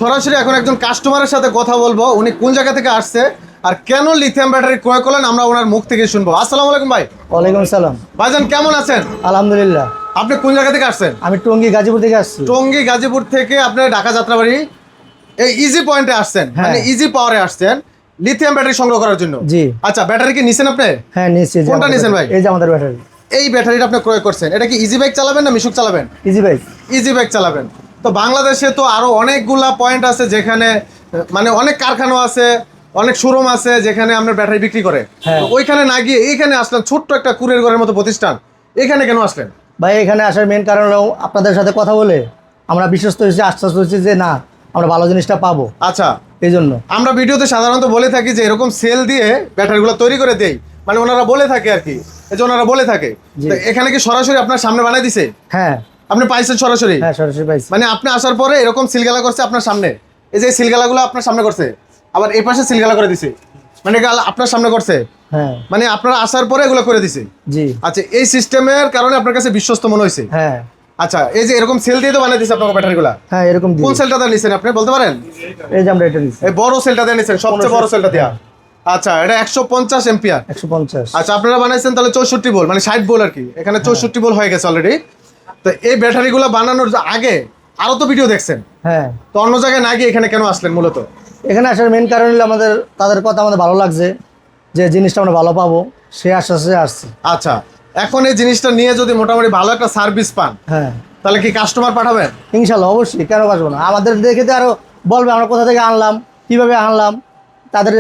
সরাসরি এখন একজন কাস্টমারের সাথে কথা বলবো, উনি কোন জায়গা থেকে আসছে আর কেন লিথিয়াম ব্যাটারি ক্রয় করলেন আমরা ওনার মুখ থেকে শুনবো। আসসালামু আলাইকুম ভাই। ওয়ালাইকুম সালাম। ভাইজান কেমন আছেন? আলহামদুলিল্লাহ। আপনি কোন জায়গা থেকে আসছেন? আমি টঙ্গী গাজীপুর থেকে আসছি। টঙ্গী গাজীপুর থেকে আপনি ঢাকা যাত্রাবাড়ি এই ইজি পয়েন্টে আসছেন, মানে ইজি পাওয়ারে আসছেন লিথিয়াম ব্যাটারি সংগ্রহ করার জন্য। জি। আচ্ছা, ব্যাটারি কি নিছেন আপনি? হ্যাঁ নিচ্ছি। কোনটা নিছেন ভাই? এই যে আমাদের ব্যাটারি। এই ব্যাটারিটা আপনি ক্রয় করছেন, এটা কি ইজি বাইক চালাবেন না মিশুক চালাবেন? Easy bike. ইজি বাইক চালাবেন। তো বাংলাদেশে তো আরো অনেকগুলা পয়েন্ট আছে যেখানে মানে অনেক কারখানা আছে, অনেক শোরুম আছে যেখানে আমরা ব্যাটারি বিক্রি করে। তো ওইখানে না গিয়ে এইখানে আসলেন, ছোট্ট একটা কুরিয়ার ঘরের মতো প্রতিষ্ঠান, এখানে কেন আসলেন? ভাই এখানে আসার মেন কারণ হলো আপনাদের সাথে কথা বলে আমরা বিশ্বস্ত হয়েছি, আশ্বাস হয়েছি যে না আমরা ভালো জিনিসটা পাবো। আচ্ছা, এই জন্য আমরা ভিডিওতে সাধারণত বলে থাকি যে এরকম সেল দিয়ে ব্যাটারিগুলো তৈরি করে দেই, মানে ওনারা বলে থাকে আর কি, এই যে ওনারা বলে থাকে। তো এখানে কি সরাসরি আপনার সামনে বানাই দিছে? হ্যাঁ। আপনি পাইছেন সরাসরি? হ্যাঁ সরাসরি পাইছি। মানে আপনি আসার পরে এরকম সিলগালা করছে আপনার সামনে, এই যে সিলগালাগুলো আপনার সামনে করছে, আবার এই পাশে সিলগালা করে দিছে, মানে আপনার সামনে করছে। হ্যাঁ। মানে আপনারা আসার পরে এগুলো করে দিছে। জি। আচ্ছা, এই সিস্টেমের কারণে আপনার কাছে বিশ্বস্ত মনে হয়েছে? হ্যাঁ। আচ্ছা, এই যে এরকম সেল দিয়ে তো বানাই দিছে আপনার ব্যাটারিগুলা। হ্যাঁ এরকম। কোন সেলটা নিছেন আপনি বলতে পারেন? এই যে আমরা এটা নিচ্ছি। এই বড় সেলটা দিয়ে নিছেন, সবচেয়ে বড় সেলটা দিয়া। আচ্ছা, এটা 150 এম্পিয়ার। 150। আচ্ছা, আপনারা বানাইছেন তাহলে 64 ভোল্ট, মানে 60 ভোল্ট আর কি। এখানে 64 ভোল্ট হয়ে গেছে অলরেডি। তো এই ব্যাটারিগুলো বানানোর আগে আরো তো ভিডিও দেখছেন। হ্যাঁ। তো অন্য জায়গায় না গিয়ে এখানে কেন আসলেন মূলত? এখানে আসার মেন কারণ হলো তাদের কথা আমাদের ভালো লাগছে, যে জিনিসটা আমরা ভালো পাবো, সে আশ্বাসে আসছে। আচ্ছা, এখন এই জিনিসটা নিয়ে যদি মোটামুটি ভালো একটা সার্ভিস পান, হ্যাঁ, তাহলে কি কাস্টমার পাঠাবেন? ইনশাল্লাহ অবশ্যই, কেন পারবো না। আমাদের দেখে তো আরো বলবে আমরা কোথা থেকে আনলাম, কিভাবে আনলাম, তাদের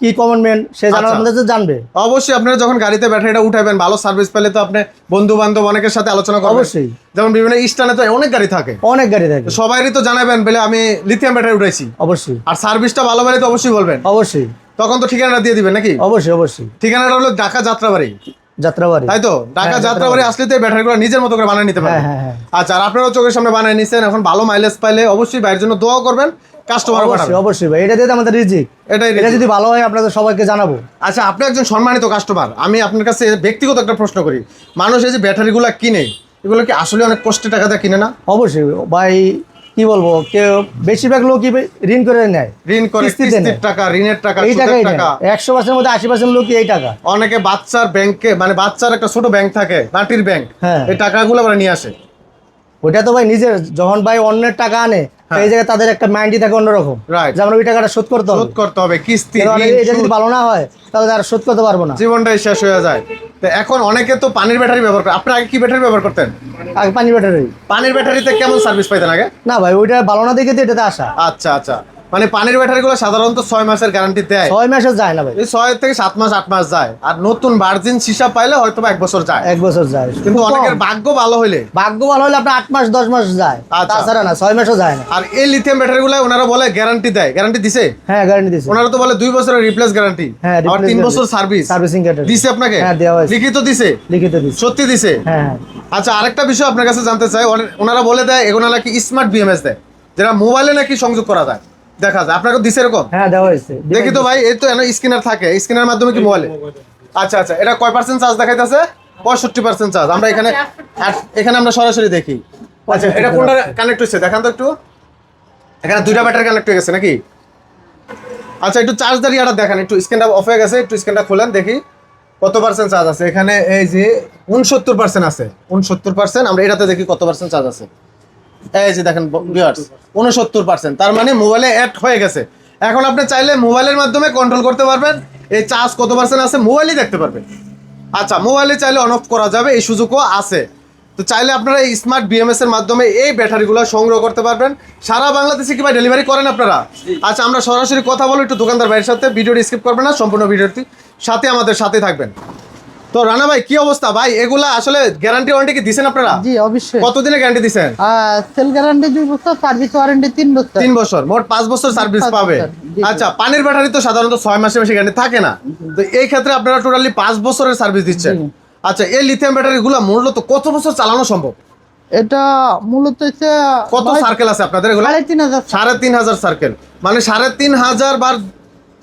কি কমেন্টমেন্ট সে জানার আমাদের তো জানবে। অবশ্যই আপনারা যখন গাড়িতে ব্যাটারিটা উঠাবেন, ভালো সার্ভিস পেলে তো আপনি বন্ধু বান্ধব অনেকের সাথে আলোচনা করবেন। অবশ্যই। যেমন বিভিন্ন স্থানে তো অনেক গাড়ি থাকে, অনেক গাড়ি থাকে, সবাইরই তো জানাবেন বলে আমি লিথিয়াম ব্যাটারি উঠাইছি। অবশ্যই। আর সার্ভিসটা ভালো পেলে তো অবশ্যই বলবেন। অবশ্যই। তখন তো ঠিকানাটা দিয়ে দিবেন নাকি? অবশ্যই অবশ্যই। ঠিকানাটা হলো ঢাকা যাত্রাবাড়ি। যাত্রাবাড়ি, তাই তো? ঢাকা যাত্রাবাড়ি আসলে তো ব্যাটারিগুলো নিজের মতো করে বানিয়ে নিতে পারবেন। আচ্ছা, আর আপনারাও চোখের সামনে বানিয়ে নিছেন, এখন ভালো মাইলেজ পাইলে অবশ্যই ভাইয়ের জন্য দোয়া করবেন, কাস্টমার পাঠাবেন। অবশ্যই ভাই, এটা দিয়ে আমাদের রিজিক, এটা যদি ভালো হয় আপনাদের সবাইকে জানাবো। আচ্ছা, আপনি একজন সম্মানিত কাস্টমার, আমি আপনার কাছে ব্যক্তিগত একটা প্রশ্ন করি, মানুষ এই যে ব্যাটারিগুলো কিনে, এগুলো কি আসলে অনেক কষ্টের টাকা দিয়ে কিনে না? অবশ্যই ভাই, কি বলবো, কেউ বেশিরভাগ লোকই ঋণ করে নেয়, ঋণ করে, কিস্তির টাকা, ঋণের টাকা, এই সুদের টাকা। 100% মধ্যে 80% লোকই এই টাকা। অনেকে বাচ্চার ব্যাংকে, মানে বাচ্চার একটা ছোট ব্যাংক থাকে, মাটির ব্যাংক, এই টাকাগুলো আবার নিয়ে আসে। ওইটা তো ভাই নিজের, যখন ভাই অন্যের টাকা আনে এই জায়গায় তাদের একটা মাইন্ডই থাকে অন্যরকম, যে আমরা ওই টাকাটা শোধ করতে হবে, কিস্তি। এটা যদি ভালো না হয় তাহলে তারা শোধ করতে পারবো না, জীবনটাই শেষ হয়ে যায়। তো এখন অনেকে তো পানির ব্যাটারি ব্যবহার করে। আপনি আগে কি ব্যাটারি ব্যবহার করতেন? আগে পানির ব্যাটারিতে কেমন সার্ভিস পাইতেন আগে? না ভাই, ওইটা ভালো না দেখে তো এটাতে আসা। আচ্ছা আচ্ছা, মানে পানির ব্যাটারিগুলো সাধারণত 6 মাসের গ্যারান্টি দেয়। 6 মাসও যায় না ভাই, এই 6 থেকে 7 মাস 8 মাস যায়। আর নতুন ভার্জিন সীসা পাইলে হয়তো 1 বছর যায়। 1 বছর যায়, কিন্তু অনেকের ভাগ্য ভালো হলে আপনার 8 মাস 10 মাস যায়, তাছাড়া না 6 মাসও যায় না। আর এই লিথিয়াম ব্যাটারিগুলো ওনারা বলে গ্যারান্টি দেয়, গ্যারান্টি দিছে? হ্যাঁ গ্যারান্টি দিছে। ওনারা তো বলে 2 বছরের রিপ্লেস গ্যারান্টি, আর 3 বছর সার্ভিসিং গ্যারান্টি দিছে আপনাকে? হ্যাঁ দেওয়া হয়েছে, লিখিত দিছে? লিখিত দিছে, সত্যি দিছে? হ্যাঁ। আচ্ছা, আরেকটা বিষয় আপনার কাছে জানতে চাই, ওনারা বলে দেয় এগুলো নাকি স্মার্ট বিএমএস দেয়, যেটা মোবাইলে নাকি সংযোগ করা যায়, দেখা যায়। আপনাকে দিছে এরকম? হ্যাঁ দেওয়া হয়েছে। দেখি তো ভাই, এই তো স্ক্যানার থাকে, স্ক্যানারের মাধ্যমে কি মোবাইলে? আচ্ছা আচ্ছা, এটা কয় % চার্জ দেখাইতেছে? 65% চার্জ। আমরা এখানে আমরা সরাসরি দেখি। আচ্ছা, এটা কোনটা কানেক্ট হচ্ছে দেখান তো একটু। এখানে 2টা ব্যাটারি কানেক্ট হয়ে গেছে নাকি? আচ্ছা, একটু চার্জ দাঁড়িয়েটা দেখান, একটু স্ক্যানটা অফ হয়ে গেছে, একটু স্ক্যানটা খোলেন দেখি কত % চার্জ আছে। এখানে এই যে 69% আছে, 69%। আমরা এটাতে দেখি কত % চার্জ আছে। এই যে দেখেন ভিউয়ার্স, 69%। তার মানে মোবাইলে অ্যাড হয়ে গেছে। এখন আপনি চাইলে মোবাইলের মাধ্যমে কন্ট্রোল করতে পারবেন, এই চার্জ কত % আছে মোবাইলই দেখতে পারবেন। আচ্ছা, মোবাইলে চাইলে অন অফ করা যাবে, এই সুযোগও আছে। তো চাইলে আপনারা এই স্মার্ট বিএমএস এর মাধ্যমে এই ব্যাটারিগুলো সংগ্রহ করতে পারবেন। সারা বাংলাদেশে কি ভাই ডেলিভারি করেন আপনারা? আচ্ছা, আমরা সরাসরি কথা বলি একটু দোকানদার ভাইয়ের সাথে। ভিডিওটি স্কিপ করবেন না, সম্পূর্ণ ভিডিওটি সাথে আমাদের সাথে থাকবেন। তো রানা ভাই, কি অবস্থা ভাই? এগুলা আসলে গ্যারান্টি ওয়ারেন্টি কি দিবেন আপনারা? জি অবশ্যই। কতদিনের গ্যারান্টি দিবেন? সেল গ্যারান্টি 2 বছর, সার্ভিস ওয়ারেন্টি 3 বছর। 3 বছর, মোট 5 বছর সার্ভিস পাবে। আচ্ছা, পানির ব্যাটারি তো সাধারণত 6 মাসের বেশি গ্যারান্টি থাকে না, তো এই ক্ষেত্রে আপনারা টোটালি 5 বছরের সার্ভিস দিচ্ছেন। আচ্ছা, এই লিথিয়াম ব্যাটারিগুলো মূলত কত বছর চালানো সম্ভব? এটা মূলত কত সার্কেল আছে আপনাদের? এগুলো 3500 সার্কেল, মানে 3500 বার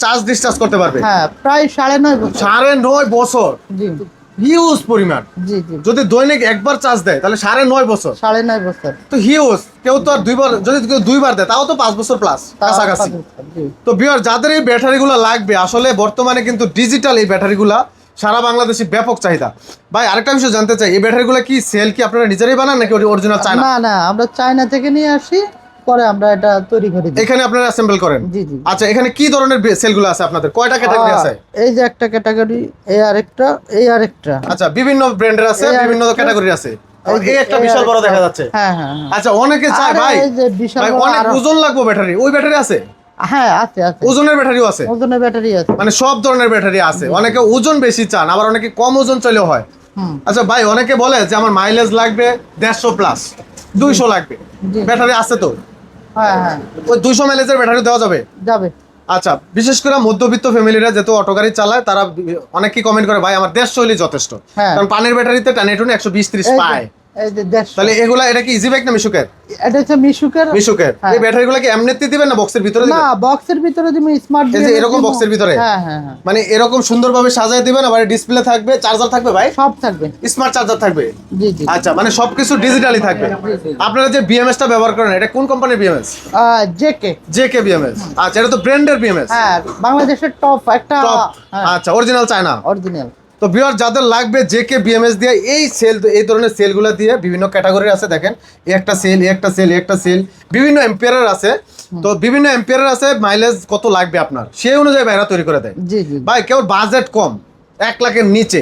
চার্জ ডিসচার্জ করতে পারবে। হ্যাঁ, প্রায় 9.5 বছর। 9.5 বছর। জি। হিউজ পরিমাণ। জি জি যদি দৈনিক একবার চার্জ দেয় তাহলে 9.5 বছর, 9.5 বছর। তো হিউজ। কেউ তো আর দুইবার, যদি কেউ দুইবার দেয় তাও তো 5 বছর প্লাস কাছাকাছি। জি তো ভিউয়ার, যাদের এই ব্যাটারিগুলো লাগবে, আসলে বর্তমানে কিন্তু ডিজিটাল এই ব্যাটারিগুলা সারা বাংলাদেশে ব্যাপক চাহিদা। ভাই আরেকটা বিষয় জানতে চাই, এই ব্যাটারিগুলো কি সেল কি আপনারা নিজেরাই বানান নাকি অরিজিনাল চায়না? না না, আমরা চায়না থেকে নিয়ে আসি, পরে আমরা এটা তৈরি করে দিই। এখানে আপনারা অ্যাসেম্বল করেন? জি জি। আচ্ছা, এখানে কি ধরনের সেলগুলো আছে আপনাদের? কয়টা ক্যাটাগরি আছে? এই যে একটা ক্যাটাগরি, এই আরেকটা, এই আরেকটা। আচ্ছা, বিভিন্ন ব্র্যান্ডের আছে, এই বিভিন্ন আরেকটা। ক্যাটাগরি আছে। এই যে এই একটা এই বিশাল বড় আরেকটা। দেখা যাচ্ছে। হ্যাঁ হ্যাঁ হ্যাঁ। আচ্ছা, অনেকে চায় আরে ভাই, এই যে বিশাল ভাই বড় অনেক আরো- ওজন লাগবে ব্যাটারি, ওই ব্যাটারি আছে? হ্যাঁ আছে আছে, ওজনের ব্যাটারিও আছে, ওজনের ব্যাটারি আছে। মানে সব ধরনের ব্যাটারি আছে। অনেকে ওজন বেশি চান, আবার অনেকে কম ওজন চাইলেও হয়। হুম। আচ্ছা ভাই, অনেকে বলে যে আমার মাইলেজ লাগবে 150 প্লাস, 200 লাগবে, জি। ব্যাটারি আছে তো? হ্যাঁ হ্যাঁ ওই 200 মাইলেজের ব্যাটারি দেওয়া যাবে? যাবে। আচ্ছা, বিশেষ করে মধ্যবিত্ত ফ্যামিলিরা যেহেতু অটো গাড়ি চালায়, তারা অনেকেই কমেন্ট করে ভাই আমার 150 হলেই যথেষ্ট। হ্যাঁ। কারণ পানির ব্যাটারিতে টানে টুনে 120-30 এই যে- পায়। এই যে 150। তাহলে এগুলা, এটা কি ইজি বাইক না মিশুকের? এটা হচ্ছে মিশুকের। মিশুকের। হ্যাঁ। এই ব্যাটারিগুলো কি এমনিতে দিবেন না বক্সের ভিতরে না, দিবেন? বক্সের ভিতরে তুমি স্মার্ট এই যে এরকম বক্সের ভিতরে? হ্যাঁ হ্যাঁ হ্যাঁ, মানে এরকম সুন্দরভাবে সাজায় দিবেন, আবার ডিসপ্লে থাকবে, চার্জার থাকবে ভাই, সব থাকবে। স্মার্ট চার্জার থাকবে। জি জি। আচ্ছা, মানে সবকিছু ডিজিটালি থাকবে। জি। আপনারা যে বিএমএস টা ব্যবহার করেন, এটা কোন কোম্পানির বিএমএস? জেকে। JK BMS. আচ্ছা, এটা তো ব্র্যান্ডের বিএমএস। হ্যাঁ, বাংলাদেশের টপ একটা। টপ। আচ্ছা, অরিজিনাল চায়না। অরিজিনাল। তো ভিউয়ার, যাদের লাগবে জেকে বিএমএস দিয়ে এই সেল, এই ধরনের সেলগুলো দিয়ে বিভিন্ন ক্যাটাগরির আছে। দেখেন, এই একটা সেল, এই একটা সেল, এই একটা সেল, বিভিন্ন এম্পিয়ারের আছে। তো বিভিন্ন এম্পিয়ারের আছে, মাইলেজ কত লাগবে আপনার সেই অনুযায়ী ভাইরা তৈরি করে দেয়। জি জি। ভাই কেউ বাজেট কম, 1 লাখের নিচে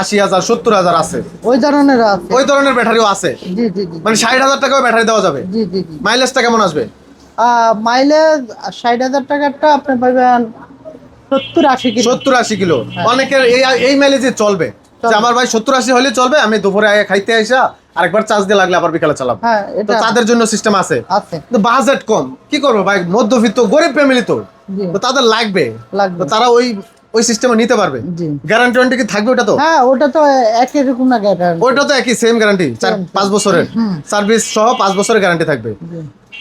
80,000 70,000 আছে, ওই ধরনের আছে। ওই ধরনের ব্যাটারিও আছে। জি জি জি। মানে 60,000 টাকাও ব্যাটারি দেওয়া যাবে। জি জি জি। মাইলেজটা কেমন আসবে? মাইলেজ 60,000 টাকারটা আপনি পাবেন 70-80 কিলো। 70-80 কিলো। অনেকের এই মাইলেজে চলবে, যে চলবে। আমার ভাই 70-80 হলে চলবে, আমি দুপুরে আগে খাইতে আইসা আরেকবার চার্জ দিয়ে লাগলে আবার বিকালে চালাবো। হ্যাঁ, তো এটা তাদের জন্য সিস্টেম আছে। আছে। তো বাজেট কম, কি করবো ভাই, মধ্যবিত্ত গরিব ফ্যামিলি তো, জি। তো তাদের লাগবে, লাগবে। তো তারা ওই সিস্টেমে নিতে পারবে। জি। গ্যারান্টি ওয়ারেন্টি কি থাকবে ওটা তো? হ্যাঁ, ওটা তো একই রকম না গ্যারান্টি। ওইটা তো একই সেম গ্যারান্টি, 4-5 বছরের সার্ভিস সহ 5 বছরের গ্যারান্টি থাকবে।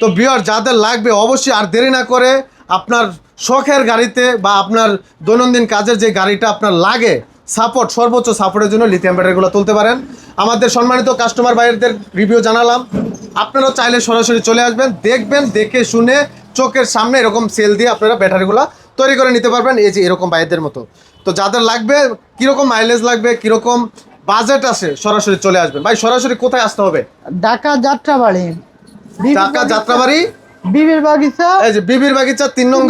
তো ভিউয়ার, যাদের লাগবে অবশ্যই আর দেরি না করে আপনার শখের গাড়িতে বা আপনার দৈনন্দিন কাজের যে গাড়িটা আপনার লাগে, সাপোর্ট, সর্বোচ্চ সাপোর্টের জন্য লিথিয়াম ব্যাটারিগুলো তুলতে পারেন। আমাদের সম্মানিত কাস্টমার ভাইদের রিভিউ জানালাম, আপনারাও চাইলে সরাসরি চলে আসবেন, দেখবেন, দেখে শুনে চোখের সামনে এরকম সেল দিয়ে আপনারা ব্যাটারিগুলো তৈরি করে নিতে পারবেন, এই যে এরকম ভাইদের মতো। তো যাদের লাগবে, কীরকম মাইলেজ লাগবে, কীরকম বাজেট আছে, সরাসরি চলে আসবেন। ভাই সরাসরি কোথায় আসতে হবে? ঢাকা যাত্রাবাড়ি। ঢাকা যাত্রাবাড়ি, বিবির বাগিচা। এই যে বিবির বাগিচা 3 নং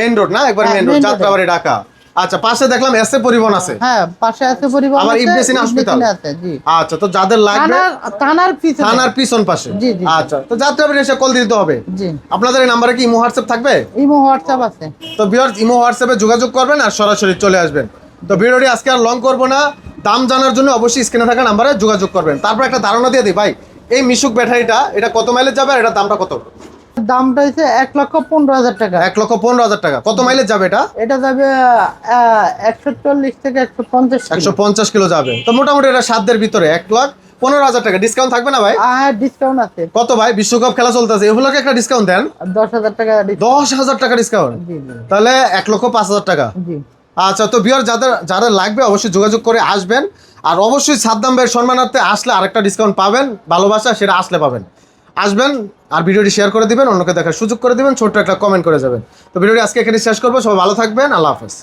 মেইন রোড না, একবার হ্যাঁ, মেইন রোড, main road-এ। যাত্রাবাড়ি, ঢাকা। আচ্ছা, পাশে দেখলাম এসএ পরিবহন আছে। হ্যাঁ, পাশে আছে পরিবহন। আবার আছে, ইবনে সিনা হসপিটাল আছে। জি। আচ্ছা, তো যাদের লাগবে থানার পিছনে। থানার পিছন পাশে। জি, জি। আচ্ছা, তো যাত্রাবাড়ি এসে কল দিতে হবে। জি। আপনাদের এই নাম্বারে কি ইমো হোয়াটসঅ্যাপ থাকবে? ইমো হোয়াটসঅ্যাপ আছে। তো ভিউয়ার্স, ইমো হোয়াটসঅ্যাপে যোগাযোগ করবেন আর সরাসরি চলে আসবেন। তো ভিডিওটি আজকে আর লং করবো না, দাম জানার জন্য অবশ্যই স্ক্রিনে থাকা নাম্বারে যোগাযোগ করবেন। তারপর একটা ধারণা দিয়ে দিই ভাই, এই মিশুক ব্যাটারিটা এটা কত মাইলেজ যাবে আর এটার দামটা কত? দামটা হচ্ছে 1,15,000 টাকা। 1,15,000 টাকা। কত মাইলেজ যাবে এটা? এটা যাবে 140 থেকে 150 কিলো। 150 কিলো যাবে। তো মোটামুটি এটা সাধ্যের ভিতরে 1,15,000 টাকা। ডিসকাউন্ট থাকবে না ভাই? হ্যাঁ, ডিসকাউন্ট আছে। কত ভাই, বিশ্বকাপ খেলা চলতেছে, এগুলোকে একটা ডিসকাউন্ট দেন। 10,000 টাকা discount। 10,000 টাকা ডিসকাউন্ট, জি জি তাহলে 1,05,000 টাকা। জি। আচ্ছা, তো বিয়ার, যাদের লাগবে অবশ্যই যোগাযোগ করে আসবেন। আর অবশ্যই সাদ্দাম ভাইয়ের সম্মানার্থে আসলে আরেকটা ডিসকাউন্ট পাবেন, ভালোবাসা, সেটা আসলে পাবেন। আসবেন আর ভিডিওটি শেয়ার করে দিবেন, অন্যকে দেখার সুযোগ করে দিবেন, ছোট্ট একটা কমেন্ট করে যাবেন। তো ভিডিওটি আজকে এখানে শেষ করবো। সবাই ভালো থাকবেন, আল্লাহ হাফেজ।